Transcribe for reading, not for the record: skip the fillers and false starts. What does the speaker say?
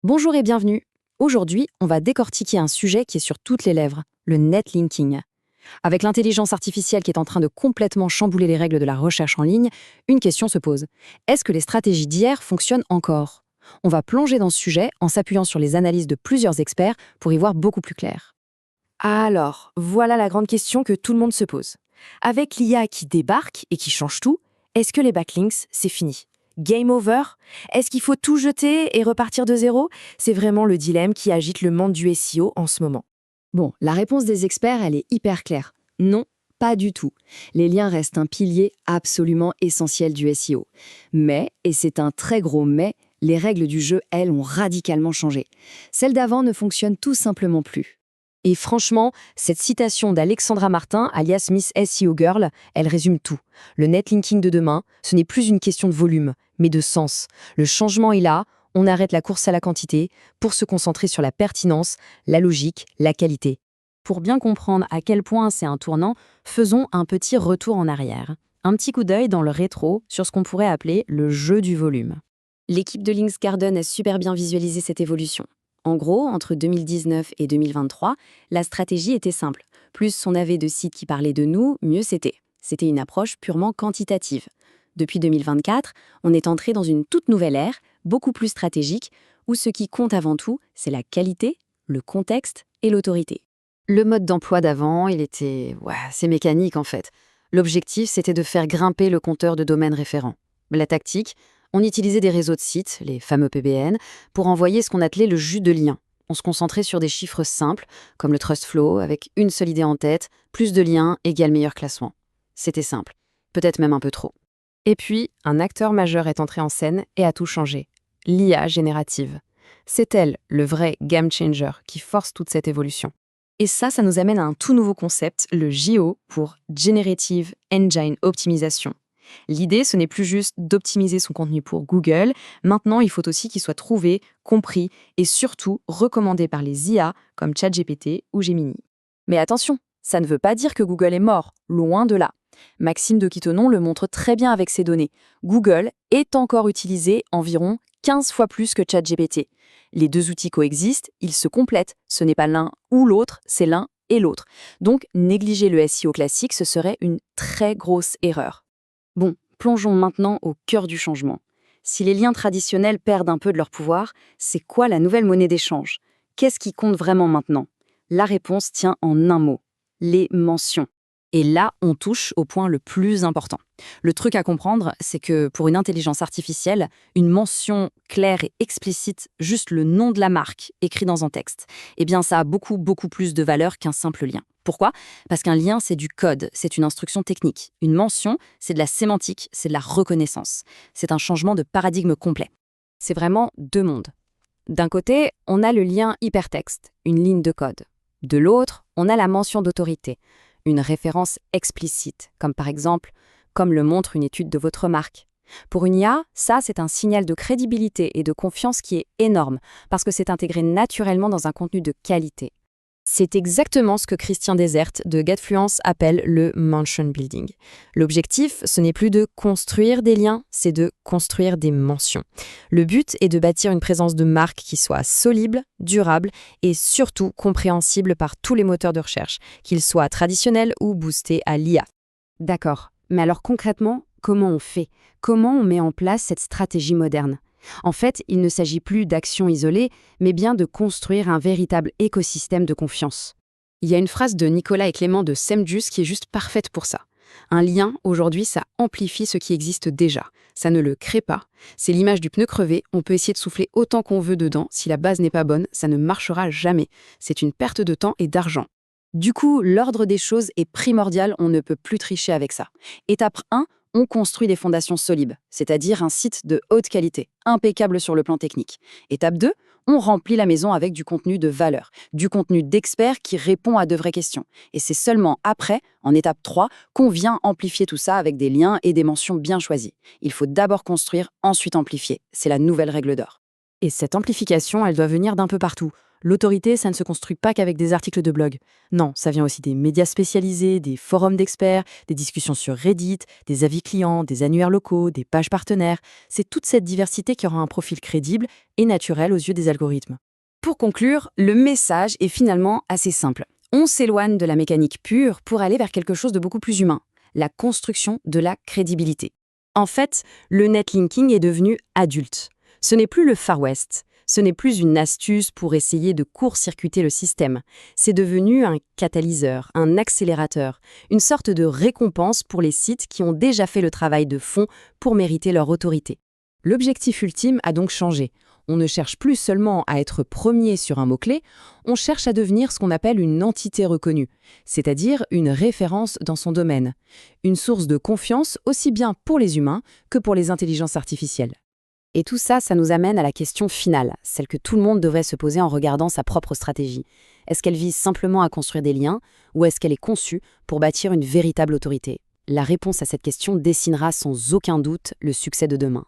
Bonjour et bienvenue. Aujourd'hui, on va décortiquer un sujet qui est sur toutes les lèvres, le netlinking. Avec l'intelligence artificielle qui est en train de complètement chambouler les règles de la recherche en ligne, une question se pose. Est-ce que les stratégies d'hier fonctionnent encore? On va plonger dans ce sujet en s'appuyant sur les analyses de plusieurs experts pour y voir beaucoup plus clair. Alors, voilà la grande question que tout le monde se pose. Avec l'IA qui débarque et qui change tout, est-ce que les backlinks, c'est fini? Game over? Est-ce qu'il faut tout jeter et repartir de zéro? C'est vraiment le dilemme qui agite le monde du SEO en ce moment. Bon, la réponse des experts, elle est hyper claire. Non, pas du tout. Les liens restent un pilier absolument essentiel du SEO. Mais, et c'est un très gros mais, les règles du jeu, elles, ont radicalement changé. Celles d'avant ne fonctionnent tout simplement plus. Et franchement, cette citation d'Alexandra Martin, alias Miss SEO Girl, elle résume tout. Le netlinking de demain, ce n'est plus une question de volume, mais de sens. Le changement est là, on arrête la course à la quantité pour se concentrer sur la pertinence, la logique, la qualité. Pour bien comprendre à quel point c'est un tournant, faisons un petit retour en arrière. Un petit coup d'œil dans le rétro sur ce qu'on pourrait appeler le jeu du volume. L'équipe de Links Garden a super bien visualisé cette évolution. En gros, entre 2019 et 2023, la stratégie était simple. Plus on avait de sites qui parlaient de nous, mieux c'était. C'était une approche purement quantitative. Depuis 2024, on est entré dans une toute nouvelle ère, beaucoup plus stratégique, où ce qui compte avant tout, c'est la qualité, le contexte et l'autorité. Le mode d'emploi d'avant, il était assez mécanique en fait. L'objectif, c'était de faire grimper le compteur de domaines référents. La tactique, on utilisait des réseaux de sites, les fameux PBN, pour envoyer ce qu'on appelait le jus de lien. On se concentrait sur des chiffres simples, comme le trust flow, avec une seule idée en tête, plus de liens égale meilleur classement. C'était simple, peut-être même un peu trop. Et puis, un acteur majeur est entré en scène et a tout changé. L'IA générative. C'est elle, le vrai game changer, qui force toute cette évolution. Et ça nous amène à un tout nouveau concept, le JO, pour Generative Engine Optimization. L'idée, ce n'est plus juste d'optimiser son contenu pour Google, maintenant il faut aussi qu'il soit trouvé, compris et surtout recommandé par les IA comme ChatGPT ou Gemini. Mais attention, ça ne veut pas dire que Google est mort, loin de là. Maxime de Quitenon le montre très bien avec ses données. Google est encore utilisé environ 15 fois plus que ChatGPT. Les deux outils coexistent, ils se complètent, ce n'est pas l'un ou l'autre, c'est l'un et l'autre. Donc négliger le SEO classique, ce serait une très grosse erreur. Bon, plongeons maintenant au cœur du changement. Si les liens traditionnels perdent un peu de leur pouvoir, c'est quoi la nouvelle monnaie d'échange? Qu'est-ce qui compte vraiment maintenant? La réponse tient en un mot, les mentions. Et là, on touche au point le plus important. Le truc à comprendre, c'est que pour une intelligence artificielle, une mention claire et explicite, juste le nom de la marque écrit dans un texte, eh bien ça a beaucoup, beaucoup plus de valeur qu'un simple lien. Pourquoi? Parce qu'un lien, c'est du code, c'est une instruction technique. Une mention, c'est de la sémantique, c'est de la reconnaissance. C'est un changement de paradigme complet. C'est vraiment deux mondes. D'un côté, on a le lien hypertexte, une ligne de code. De l'autre, on a la mention d'autorité, une référence explicite, comme par exemple, comme le montre une étude de votre marque. Pour une IA, ça, c'est un signal de crédibilité et de confiance qui est énorme, parce que c'est intégré naturellement dans un contenu de qualité. C'est exactement ce que Christian Desert de Getfluence appelle le mention building. L'objectif, ce n'est plus de construire des liens, c'est de construire des mentions. Le but est de bâtir une présence de marque qui soit solide, durable et surtout compréhensible par tous les moteurs de recherche, qu'ils soient traditionnels ou boostés à l'IA. D'accord, mais alors concrètement, comment on fait? Comment on met en place cette stratégie moderne? En fait, il ne s'agit plus d'actions isolées, mais bien de construire un véritable écosystème de confiance. Il y a une phrase de Nicolas et Clément de Semjus qui est juste parfaite pour ça. Un lien, aujourd'hui, ça amplifie ce qui existe déjà. Ça ne le crée pas. C'est l'image du pneu crevé, on peut essayer de souffler autant qu'on veut dedans. Si la base n'est pas bonne, ça ne marchera jamais. C'est une perte de temps et d'argent. Du coup, l'ordre des choses est primordial, on ne peut plus tricher avec ça. Étape 1, on construit des fondations solides, c'est-à-dire un site de haute qualité, impeccable sur le plan technique. Étape 2, on remplit la maison avec du contenu de valeur, du contenu d'experts qui répond à de vraies questions. Et c'est seulement après, en étape 3, qu'on vient amplifier tout ça avec des liens et des mentions bien choisies. Il faut d'abord construire, ensuite amplifier. C'est la nouvelle règle d'or. Et cette amplification, elle doit venir d'un peu partout. L'autorité, ça ne se construit pas qu'avec des articles de blog. Non, ça vient aussi des médias spécialisés, des forums d'experts, des discussions sur Reddit, des avis clients, des annuaires locaux, des pages partenaires. C'est toute cette diversité qui aura un profil crédible et naturel aux yeux des algorithmes. Pour conclure, le message est finalement assez simple. On s'éloigne de la mécanique pure pour aller vers quelque chose de beaucoup plus humain, la construction de la crédibilité. En fait, le netlinking est devenu adulte. Ce n'est plus le Far West. Ce n'est plus une astuce pour essayer de court-circuiter le système. C'est devenu un catalyseur, un accélérateur, une sorte de récompense pour les sites qui ont déjà fait le travail de fond pour mériter leur autorité. L'objectif ultime a donc changé. On ne cherche plus seulement à être premier sur un mot-clé, on cherche à devenir ce qu'on appelle une entité reconnue, c'est-à-dire une référence dans son domaine, une source de confiance aussi bien pour les humains que pour les intelligences artificielles. Et tout ça, ça nous amène à la question finale, celle que tout le monde devrait se poser en regardant sa propre stratégie. Est-ce qu'elle vise simplement à construire des liens, ou est-ce qu'elle est conçue pour bâtir une véritable autorité ? La réponse à cette question dessinera sans aucun doute le succès de demain.